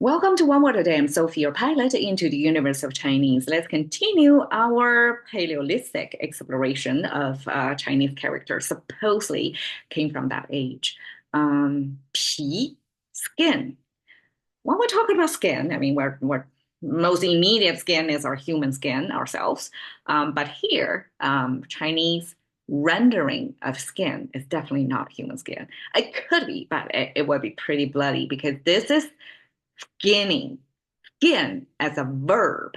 Welcome to One Word a Day. I'm Sophie, your pilot into the universe of Chinese. Let's continue our Paleolithic exploration of Chinese characters supposedly came from that age. 皮, skin. When we're talking about skin, I mean, we're most immediate skin is our human skin ourselves. But here, Chinese rendering of skin is definitely not human skin. It could be, but it would be pretty bloody because this is skinning, skin as a verb,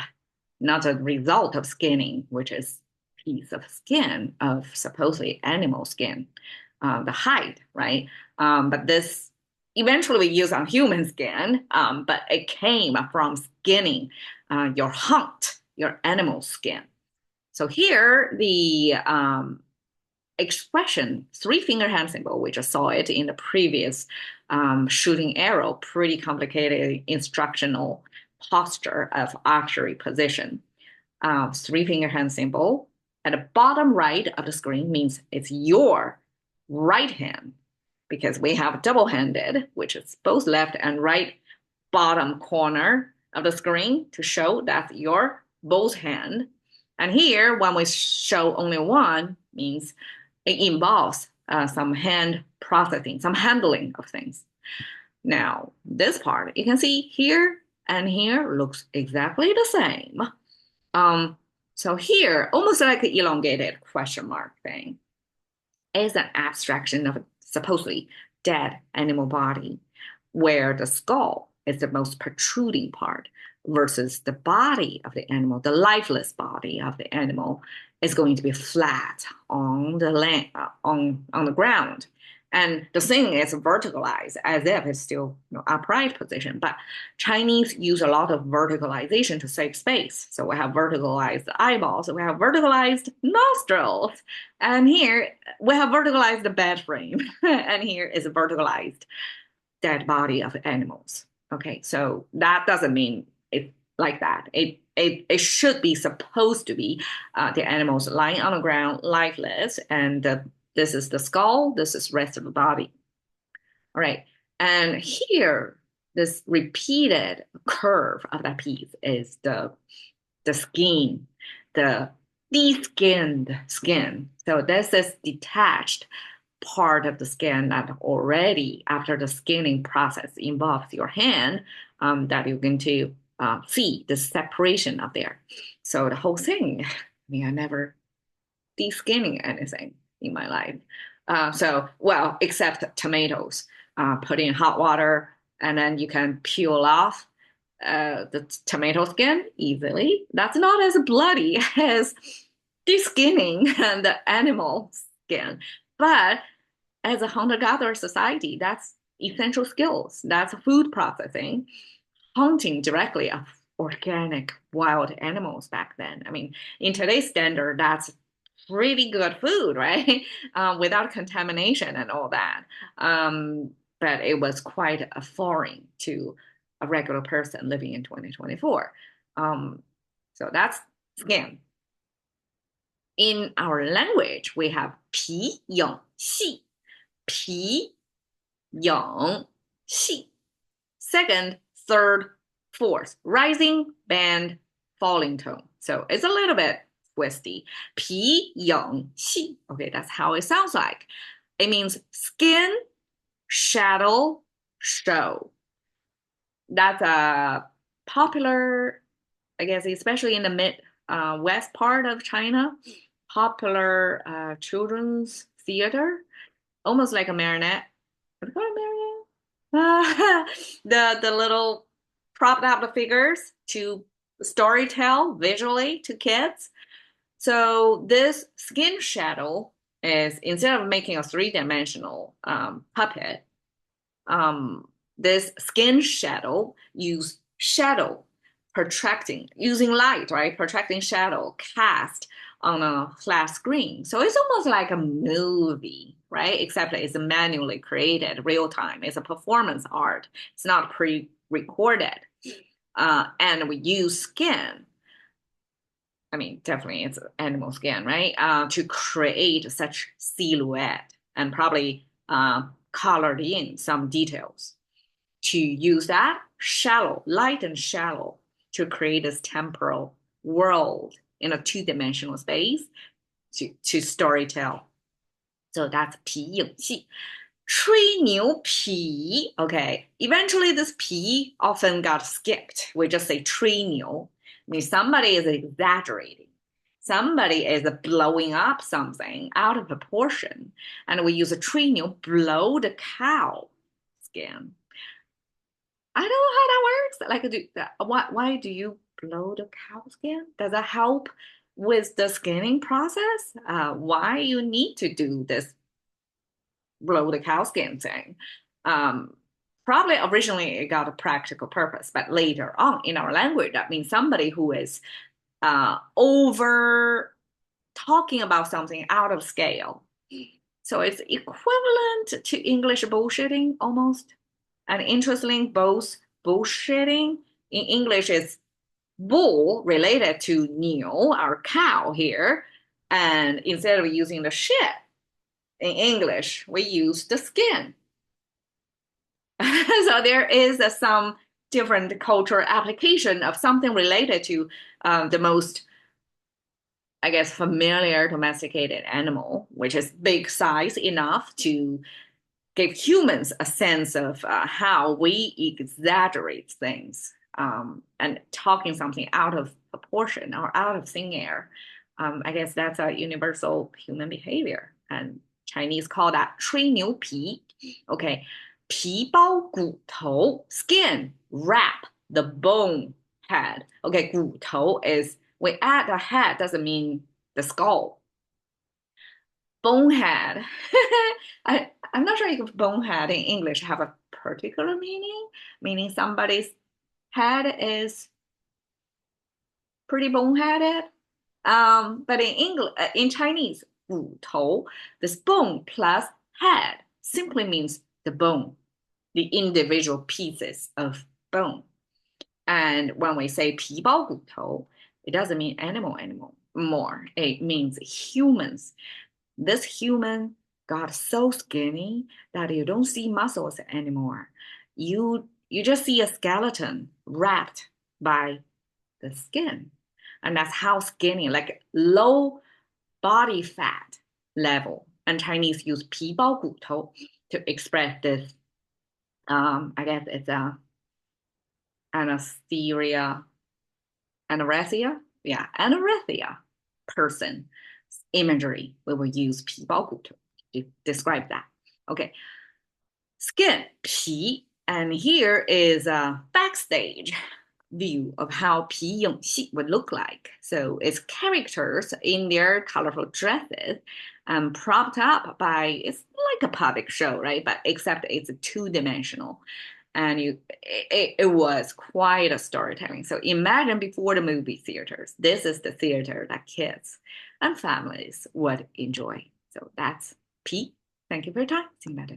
not a result of skinning, which is piece of skin of supposedly animal skin, the hide, right? But this eventually we use on human skin, but it came from skinning your hunt, your animal skin. So here the expression three finger hand symbol, we just saw it in the previous shooting arrow, pretty complicated instructional posture of archery position. Three finger hand symbol at the bottom right of the screen means it's your right hand because we have double-handed, which is both left and right bottom corner of the screen to show that's your both hand. And here, when we show only one, means it involves some hand processing, some handling of things. Now, this part, you can see here and here looks exactly the same. So here, almost like an elongated question mark thing, is an abstraction of a supposedly dead animal body, where the skull is the most protruding part versus the body of the animal, the lifeless body of the animal is going to be flat on the land, on the ground. And the thing is verticalized as if it's still upright position. But Chinese use a lot of verticalization to save space. So we have verticalized eyeballs, we have verticalized nostrils, and here we have verticalized the bed frame, and here is a verticalized dead body of animals. Okay, so that doesn't mean it like that. It should be supposed to be the animals lying on the ground, lifeless, and this is the skull, this is rest of the body. All right, and here, this repeated curve of that piece is the skin, the de-skinned skin. So this is detached part of the skin that already, after the skinning process, involves your hand, that you're going to see the separation of there. So the whole thing, I mean, I never de-skinning anything in my life. Well, except tomatoes, put in hot water, and then you can peel off the tomato skin easily. That's not as bloody as de-skinning the animal skin. But as a hunter-gatherer society, that's essential skills. That's food processing, hunting directly of organic wild animals back then. I mean, in today's standard, that's pretty good food, right? Without contamination and all that. But it was quite a foreign to a regular person living in 2024. So that's skin. In our language, we have 皮影戏, 皮影戏. Second, third, fourth, rising, bend, falling tone. So it's a little bit twisty. 皮影戏. Okay, that's how it sounds like. It means skin, shadow, show. That's a popular, I guess, especially in the mid west part of China, popular children's theater, almost like a marionette. What do you call it, marionette? The little propped up the figures to storytell visually to kids. So this skin shadow is, instead of making a three-dimensional puppet, this skin shadow use shadow protracting, using light, right? Protracting shadow cast on a flat screen. So it's almost like a movie, right? Except it's manually created, real time. It's a performance art. It's not pre-recorded. And we use skin. I mean, definitely it's animal skin, right? To create such silhouette and probably colored in some details to use that shallow, light and shallow, to create this temporal world in a two-dimensional space to storytell. So that's 皮影戏。吹牛皮, okay. Eventually, this 皮 often got skipped. We just say 吹牛. I mean, somebody is exaggerating. Somebody is blowing up something out of proportion. And we use a 吹牛, blow the cow skin. I don't know how that works. Why do you blow the cow skin? Does that help with the skinning process? Why you need to do this blow the cow skin thing? Probably originally it got a practical purpose, but later on in our language, that means somebody who is over talking about something out of scale. So it's equivalent to English bullshitting almost. And interestingly, both bullshitting in English is bull related to 牛, our cow here. And instead of using the shit in English, we use the skin. So there is some different cultural application of something related to the most, I guess, familiar domesticated animal, which is big size enough to give humans a sense of how we exaggerate things and talking something out of proportion or out of thin air. I guess that's a universal human behavior. And Chinese call that 吹牛皮. Okay. 皮包骨头, skin, wrap the bone head. Okay, 骨头 is, we add the head, doesn't mean the skull. Bonehead. I'm not sure if bonehead in English have a particular meaning somebody's head is pretty boneheaded. But in Chinese, 骨头, this bone plus head simply means the bone, the individual pieces of bone. And when we say 皮包骨头, it doesn't mean animal anymore. It means humans. This human got so skinny that you don't see muscles anymore. You just see a skeleton wrapped by the skin. And that's how skinny, like low body fat level. And Chinese use 皮包骨头 to express this. I guess it's anorexia person imagery. We will use 皮包骨头 to describe that. Okay, skin 皮, and here is a backstage view of how 皮影戏 would look like. So it's characters in their colorful dresses propped up by, it's like a puppet show, right? But except it's two-dimensional. And it was quite a storytelling. So imagine before the movie theaters, this is the theater that kids and families would enjoy. So that's P. Thank you for your time. See you later.